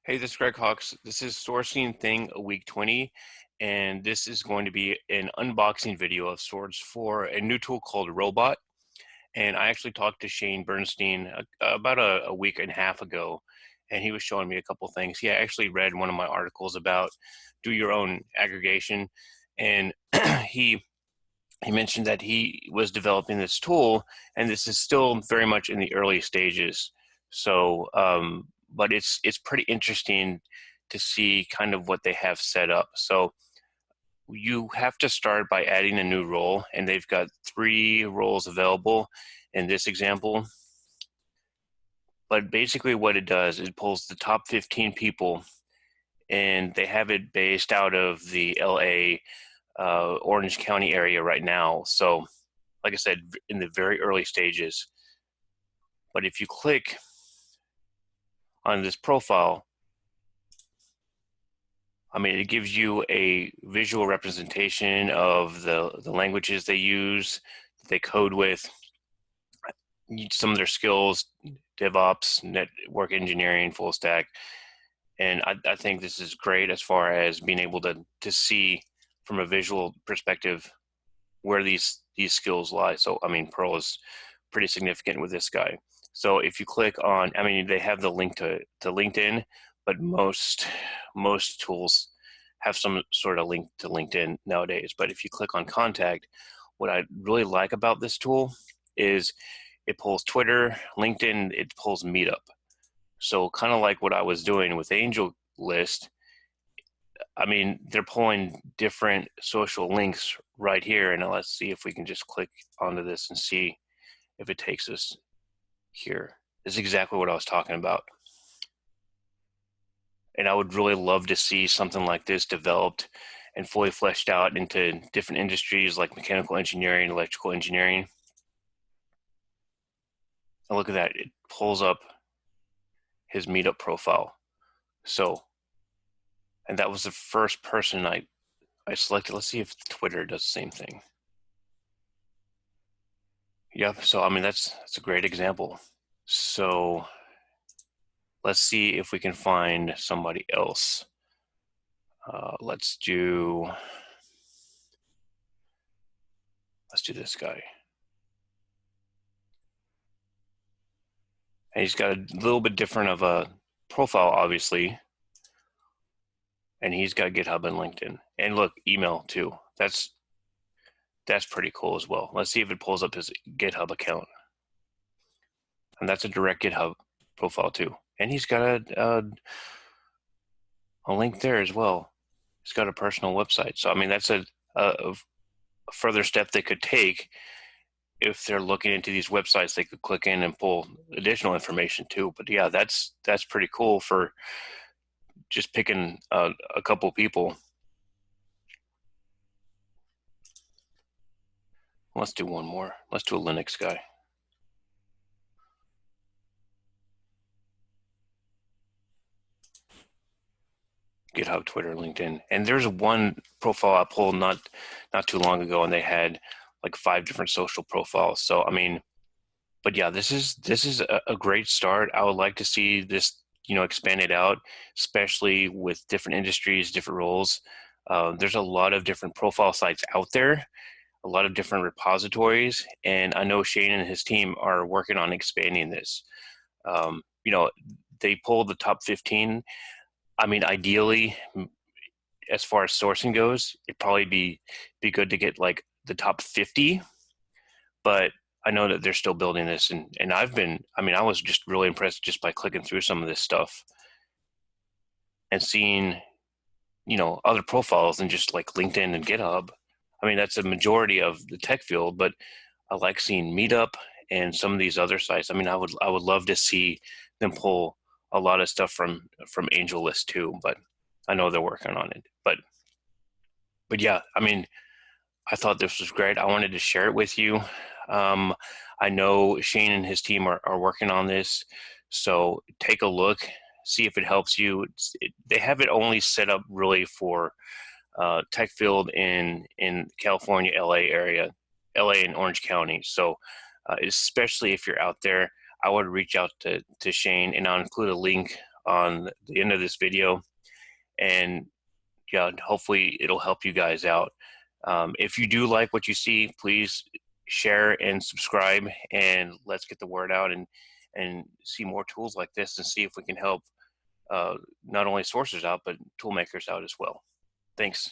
Hey, this is Greg Hawks. This is Sourcing Thing Week 20, and this is going to be an unboxing video of sorts for a new tool called Rolebot. And I actually talked to Shane Bernstein about a week and a half ago, and he was showing me a couple things. He actually read one of my articles about do your own aggregation, and he mentioned that he was developing this tool, and this is still very much in the early stages. So, but it's pretty interesting to see kind of what they have set up. So you have to start by adding a new role, and they've got 3 roles available in this example. But basically what it does is it pulls the top 15 people, and they have it based out of the LA Orange County area right now. So like I said, in the very early stages. But if you click on this profile, I mean, it gives you a visual representation of the languages they use, they code with, some of their skills, DevOps, network engineering, full stack. And I think this is great as far as being able to see from a visual perspective where these skills lie. So, I mean, Perl is pretty significant with this guy. So if you click on, I mean, they have the link to LinkedIn, but most tools have some sort of link to LinkedIn nowadays. But if you click on contact, what I really like about this tool is it pulls Twitter, LinkedIn, it pulls Meetup. So kind of like what I was doing with Angel List, I mean, they're pulling different social links right here. And let's see if we can just click onto this and see if it takes us here. This is exactly what I was talking about. And I would really love to see something like this developed and fully fleshed out into different industries like mechanical engineering, electrical engineering. And look at that, it pulls up his Meetup profile. So, and that was the first person I selected. Let's see if Twitter does the same thing. Yep, so I mean, that's a great example. So let's see if we can find somebody else. Let's do this guy. And he's got a little bit different of a profile, obviously. And he's got GitHub and LinkedIn. And look, email too. That's pretty cool as well. Let's see if it pulls up his GitHub account. And that's a direct GitHub profile too. And he's got a link there as well. He's got a personal website. So, I mean, that's a further step they could take. If they're looking into these websites, they could click in and pull additional information too. But yeah, that's pretty cool for just picking a couple people. Let's do one more. Let's do a Linux guy. GitHub, Twitter, LinkedIn. And there's one profile I pulled not too long ago, and they had like 5 different social profiles. So, I mean, but yeah, this is a great start. I would like to see this, expanded out, especially with different industries, different roles. There's a lot of different profile sites out there, a lot of different repositories, and I know Shane and his team are working on expanding this. They pulled the top 15. I mean, ideally, as far as sourcing goes, it'd probably be good to get like the top 50, but I know that they're still building this, and I was just really impressed just by clicking through some of this stuff and seeing, other profiles than just like LinkedIn and GitHub. I mean, that's a majority of the tech field, but I like seeing Meetup and some of these other sites. I mean, I would love to see them pull a lot of stuff from AngelList too, but I know they're working on it. But yeah, I mean, I thought this was great. I wanted to share it with you. I know Shane and his team are working on this, so take a look, see if it helps you. They have it only set up really for tech field in California, LA area, LA and Orange County. So especially if you're out there, I would reach out to Shane, and I'll include a link on the end of this video, and yeah, hopefully it'll help you guys out. If you do like what you see, please share and subscribe, and let's get the word out and see more tools like this, and see if we can help not only sourcers out, but tool makers out as well. Thanks.